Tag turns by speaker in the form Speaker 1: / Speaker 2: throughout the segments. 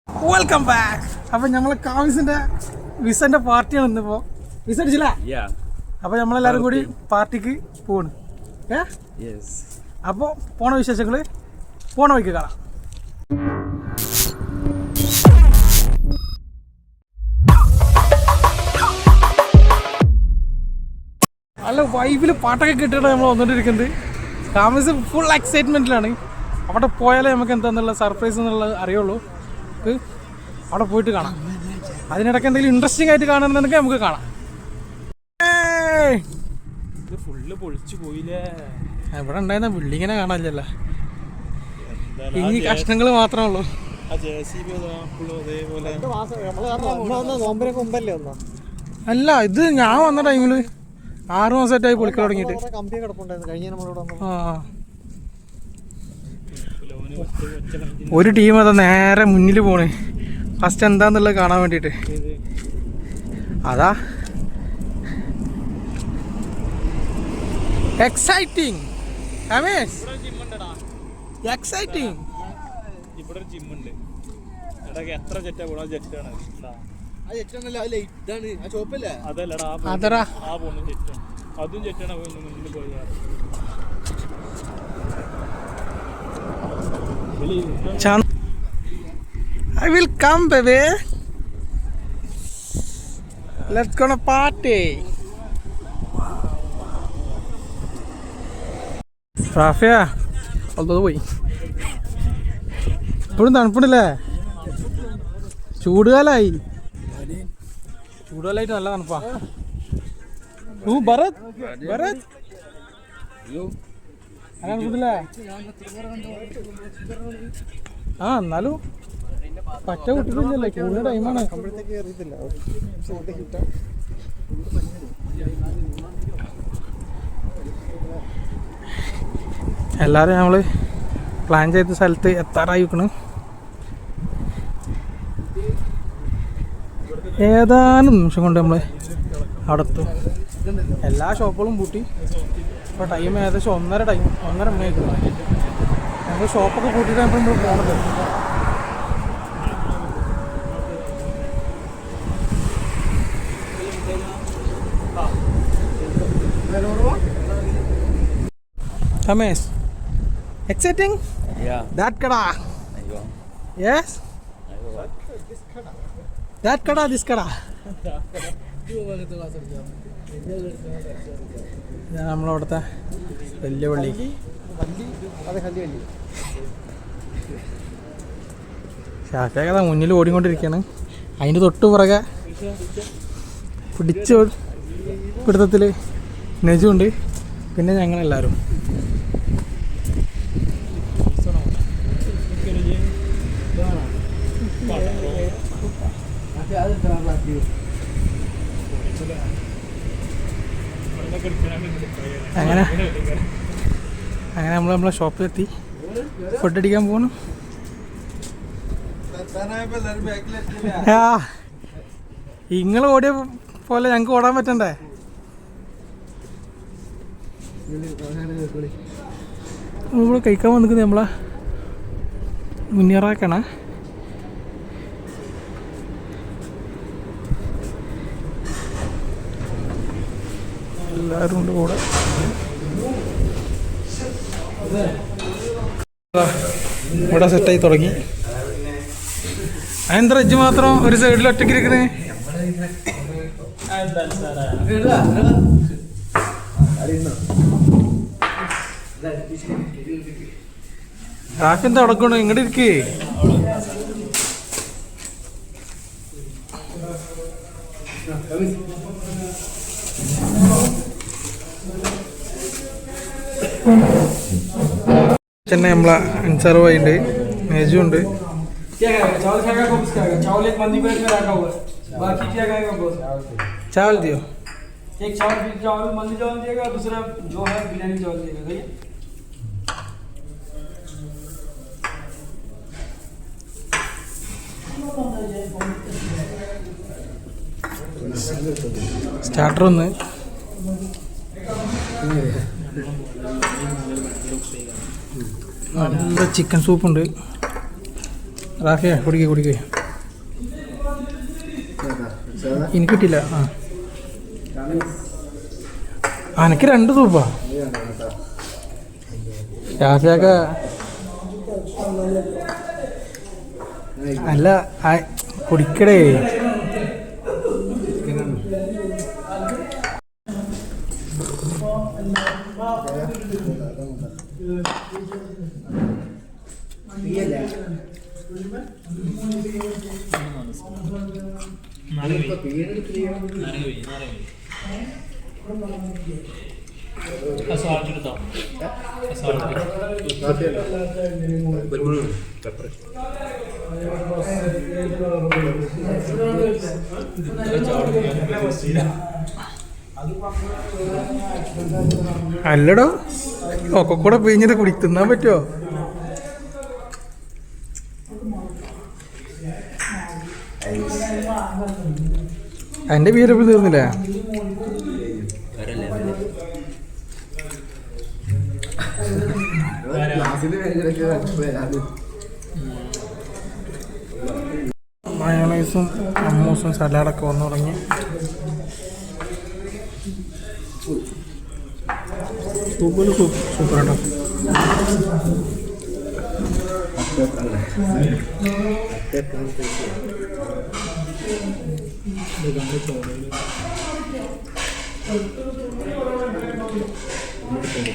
Speaker 1: Welcome back. അപ്പം നമ്മളെ കാമിസിന്റെ Vicente പാർട്ടിയാണ് ഇന്നിപ്പോ. വിസ അടിച്ചില്ല. അപ്പൊ നമ്മളെല്ലാരും കൂടി പാർട്ടിക്ക് പോണ്. അപ്പോൾ പോണ വിശേഷങ്ങള് പോണ വഴിക്ക് കാണാം. നല്ല വൈബില് പാട്ടൊക്കെ കിട്ടിയിട്ട് നമ്മൾ വന്നുകൊണ്ടിരിക്കുന്നത്. കാമിസ് ഫുൾ എക്സൈറ്റ്മെന്റിലാണ്. അവിടെ പോയാലേ നമുക്ക് എന്താന്നുള്ള സർപ്രൈസ് എന്നുള്ളത് അറിയുള്ളൂ. അവിടെ പോയിട്ട് കാണാം. അതിനിടയ്ക്ക് എന്തെങ്കിലും ഇൻട്രസ്റ്റിംഗ് ആയിട്ട് കാണുന്നുണ്ടെങ്കിൽ നമുക്ക് കാണാം.
Speaker 2: ഫുള്ള് പൊളിച്ചു പോയില്ലേ.
Speaker 1: ഇവിടെ ഉണ്ടായിരുന്ന ബിൽഡിങ്ങിനെ കാണാനില്ലല്ലോ. ഇനി കഷ്ണങ്ങൾ മാത്രമേ ഉള്ളൂ. അല്ല, ഇത് ഞാൻ വന്ന ടൈമില് 6 മാസമായിട്ടായി പൊളിക്കാൻ തുടങ്ങിയിട്ട്. ഒരു ടീം അതാ നേരെ മുന്നിൽ പോണ്. ഫസ്റ്റ് എന്താന്നുള്ളത് കാണാൻ വേണ്ടിയിട്ട്. അതാ എക്സൈറ്റിംഗ്. എക്സൈറ്റിംഗ്.
Speaker 2: ഇവിടെ ഒരു ജിമ്മുണ്ട്. എത്ര ജെറ്റാ പോണ? ജെറ്റാണ്. അതല്ലടാ, ആ പോണ ജെറ്റാണ്. അതും ജെറ്റാണ് മുന്നിൽ പോയത്.
Speaker 1: I will come, baby. Let's go to party. Rafiya അത് പോയി. ഇപ്പോഴും തണുപ്പുണ്ടല്ലേ? ചൂടുകാലായിട്ട് നല്ല തണുപ്പാ. ഭരത് ഭരത് തണുപ്പില്ലേ? എന്നാലും പറ്റ വിട്ടിട്ടില്ലല്ലേ. കൂടുതൽ ടൈമാണ്. എല്ലാവരും നമ്മൾ പ്ലാൻ ചെയ്ത സ്ഥലത്ത് എത്താറായി വെക്കണ്. ഏതാനും നിമിഷം കൊണ്ട് നമ്മൾ അവിടെ എത്തും. എല്ലാ ഷോപ്പുകളും പൂട്ടി. ഇപ്പോൾ ടൈം ഏകദേശം 1:30 മണിയായിരിക്കും. ഞങ്ങൾ ഷോപ്പൊക്കെ പൂട്ടിയിട്ടാണ് ഇപ്പോൾ നമ്മൾ പോണത്. Kamesh, exciting?
Speaker 2: Yeah.
Speaker 1: That kada. Yes. That kada, this kada. നമ്മളവിടുത്തെ വലിയ പള്ളി. ഷാഫിയൊക്കെ മുന്നിൽ ഓടിക്കൊണ്ടിരിക്കുകയാണ്. അതിൻ്റെ തൊട്ട് പുറകെ പിടുത്തത്തിൽ നെജുണ്ട്. പിന്നെ ഞങ്ങളെല്ലാവരും. അങ്ങനെ നമ്മളെ ഷോപ്പിലെത്തി. ഫുഡ് അടിക്കാൻ പോകണം. നിങ്ങൾ ഓടിയ പോലെ ഞങ്ങൾക്ക് ഓടാൻ പറ്റണ്ടേ? നമ്മൾ കഴിക്കാൻ വന്നിരിക്കുന്നത് നമ്മളെ മുന്നേറാക്കാണ്. എല്ലാവരും ഉണ്ട് കൂടെ. ഇവിടെ സെറ്റായി തുടങ്ങി. അതെന്താ ഇജ്ജ് മാത്രം ഒരു സൈഡിൽ ഒറ്റയ്ക്ക് ഇരിക്കണേ? കാക്കെന്താ തുടക്കണു? ഇങ്ങോട്ട് ഇരിക്കേ. ചെന്നൈ നമ്മളെ അൻസാർ ഭായി ഉണ്ട്, മേജു ഉണ്ട്. चावल दियो.
Speaker 3: एक चावल मंदी चावल दिएगा, दूसरा जो है बिरयानी चावल दिएगा. भैया
Speaker 1: സ്റ്റാർട്ടർ ഒന്ന്. നല്ല ചിക്കൻ സൂപ്പുണ്ട്. റാഫിയ കുടിക്കേ എനിക്ക് കിട്ടില്ല. എനിക്ക് 2 സൂപ്പാ. റാഫിയാക്ക അല്ല കുടിക്കടേ. അല്ലടോ ഒക്കെ കൂടെ പിഴിഞ്ഞിട്ട് തിന്നാൻ പറ്റുമോ? എൻ്റെ ബീരപ്പ് തീർന്നില്ല. മയോണൈസും അമ്മൂസും സലാഡൊക്കെ വന്നു തുടങ്ങി. സൂപ്പർ കേട്ടോ.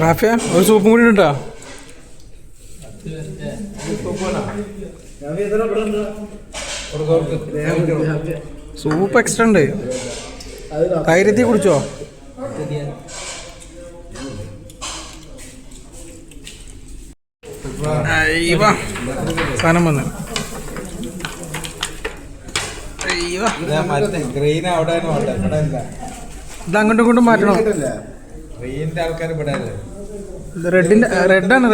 Speaker 1: റാഫിയ ഒരു സൂപ്പും കൂടി ഉണ്ടോ? സൂപ്പ് എക്സ്ട്രാ ഉണ്ട്. തൈരത്തി കുടിച്ചോ? സാധനം വന്ന് ഇത് അങ്ങോട്ടും ഇങ്ങോട്ടും മാറ്റണം. റെഡാണ്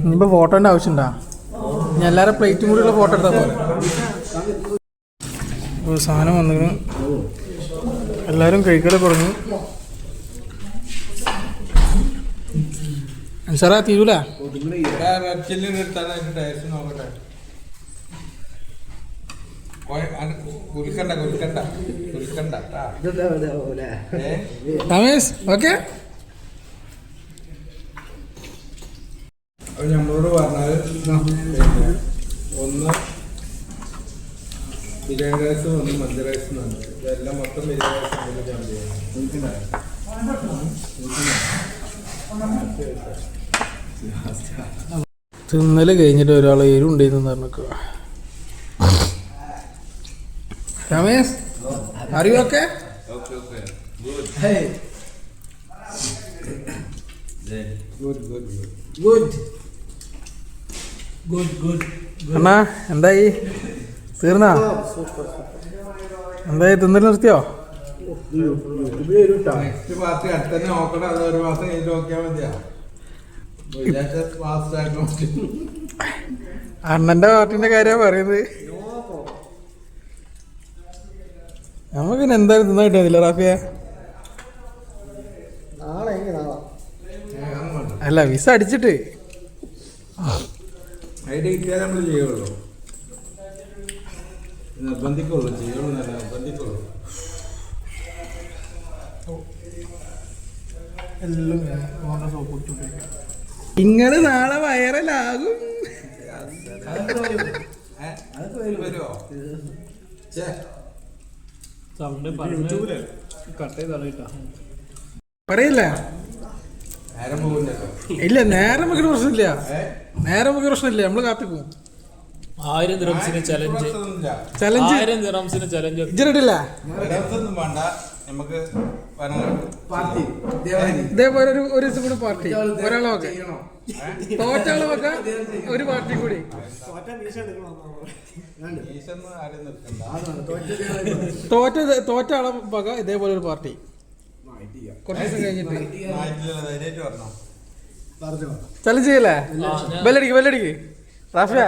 Speaker 1: ഇനിയിപ്പോ ഫോട്ടോന്റെ ആവശ്യമുണ്ടാ? ഞാൻ എല്ലാവരും പ്ലേറ്റും കൂടിയുള്ള ഫോട്ടോ എടുത്താൽ പോലെ. സാധനം വന്നു, എല്ലാവരും കഴിക്കൽ തുടങ്ങി. സാറാ തീരൂല. രമേശ് ഓക്കെ.
Speaker 4: നമ്മളോട് പറഞ്ഞാൽ ഒന്ന് ബിരിയാണി റൈസ്, ഒന്ന് മന്തി റൈസ്, ഇതെല്ലാം മൊത്തം ബിരിയാണി
Speaker 1: തിന്നല് കഴിഞ്ഞിട്ട് ഒരാൾ എരുണ്ടെന്ന് പറഞ്ഞിക്കുക. രമേശ് അറിയൊക്കെ അണ്ണാ എന്തായി? തീർന്നാ? എന്തായി? തിന്നല് നിർത്തിയോ?
Speaker 4: പാർട്ടി അടുത്തന്നെ നോക്കണം. അത് 1 മാസം കഴിഞ്ഞ് നോക്കിയാൽ മതിയാ.
Speaker 1: അണ്ണന്റെ പാർട്ടിന്റെ കാര്യം പറയുന്നത്. നമുക്ക് പിന്നെ എന്തായാലും തിന്നാൻ കിട്ടിയതില്ല റാഫിയ. അല്ല വിസ അടിച്ചിട്ട്
Speaker 4: ഐഡിയ കിട്ടിയാൽ നമ്മൾ ചെയ്യുള്ളൂ. നിർബന്ധിക്കുള്ളൂ, ചെയ്യുള്ളൂ, നിർബന്ധിക്കുള്ളൂ.
Speaker 1: ഇങ്ങള് നാളെ വൈറലാകും. പറയില്ല. ഇല്ല നേരം നമുക്ക് പ്രശ്നമില്ല. നേരം നമുക്ക് പ്രശ്നമില്ല. നമ്മള് കാത്തിപ്പോവും.
Speaker 2: 1000 ദിറംസിന് ചലഞ്ച്
Speaker 1: ഇജ്ജിട്ടില്ല. ഇതേപോലെ ഒരു ദിവസം കൂടി പാർട്ടി ഒരാളെ വെക്കാം. തോറ്റാളെ വെക്കാം, ഒരു പാർട്ടി കൂടി. തോറ്റ ആളെ വെക്കാം, ഇതേപോലെ ഒരു പാർട്ടി കുറച്ച് ദിവസം കഴിഞ്ഞിട്ട്. ചലഞ്ച് ചെയ്യല്ലേ? ബെല്ലടിക്ക് റാഫിയ.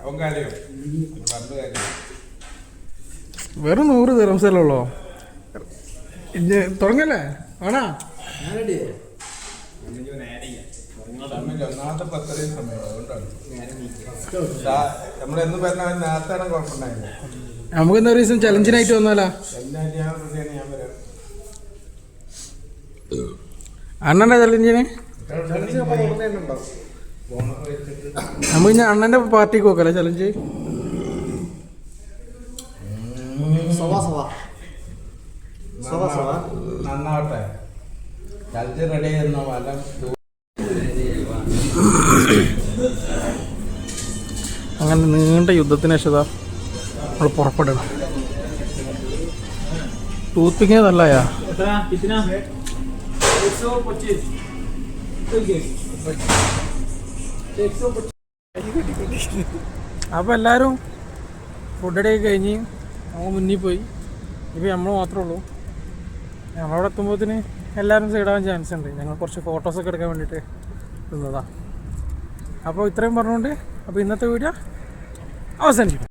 Speaker 4: അപ്പം കാര്യം പണ്ട് കാര്യം
Speaker 1: വെറും 100 ദിറംസല്ലേ ഉള്ളോ? തുടങ്ങല്ലേ ആണാ?
Speaker 4: ഒന്നാമത്തെ 10 സമയം അതുകൊണ്ടാണ് നമ്മളെന്ന് പറഞ്ഞാൽ നേരത്തെ കുഴപ്പമുണ്ടായില്ല.
Speaker 1: നമുക്ക് എന്താ ഒരു ദിവസം ചലഞ്ചിനായിട്ട് വന്നാലാ?
Speaker 4: എല്ലാവരും ഞാൻ റെഡിയാണ്, ഞാൻ വരാം.
Speaker 1: അണ്ണൻ്റെ ചലഞ്ചിന് നമുക്ക് ഇനി അണ്ണൻ്റെ പാർട്ടിക്ക് നോക്കല്ലേ ചലഞ്ച്?
Speaker 4: നന്നാവട്ടെ, ചലഞ്ച് റെഡി ചെയ്യുന്ന വല്ല
Speaker 1: അങ്ങനെ നീണ്ട യുദ്ധത്തിന് ശേഷം നമ്മൾ പുറപ്പെടണം. ടൂത്ത് പിക്കിന് നല്ലയാ. അപ്പോൾ എല്ലാവരും ഫുഡ് അടിയൊക്കെ കഴിഞ്ഞ് നമ്മൾ മുന്നിൽ പോയി. ഇപ്പോൾ നമ്മൾ മാത്രമേ ഉള്ളൂ. നമ്മളവിടെ എത്തുമ്പോഴത്തേന് എല്ലാവരും സൈഡാവാൻ ചാൻസ് ഉണ്ട്. ഞങ്ങൾ കുറച്ച് ഫോട്ടോസൊക്കെ എടുക്കാൻ വേണ്ടിയിട്ട് നിന്നതാണ്. അപ്പോൾ ഇത്രയും പറഞ്ഞുകൊണ്ട് അപ്പോൾ ഇന്നത്തെ വീഡിയോ അവസാനിക്കും.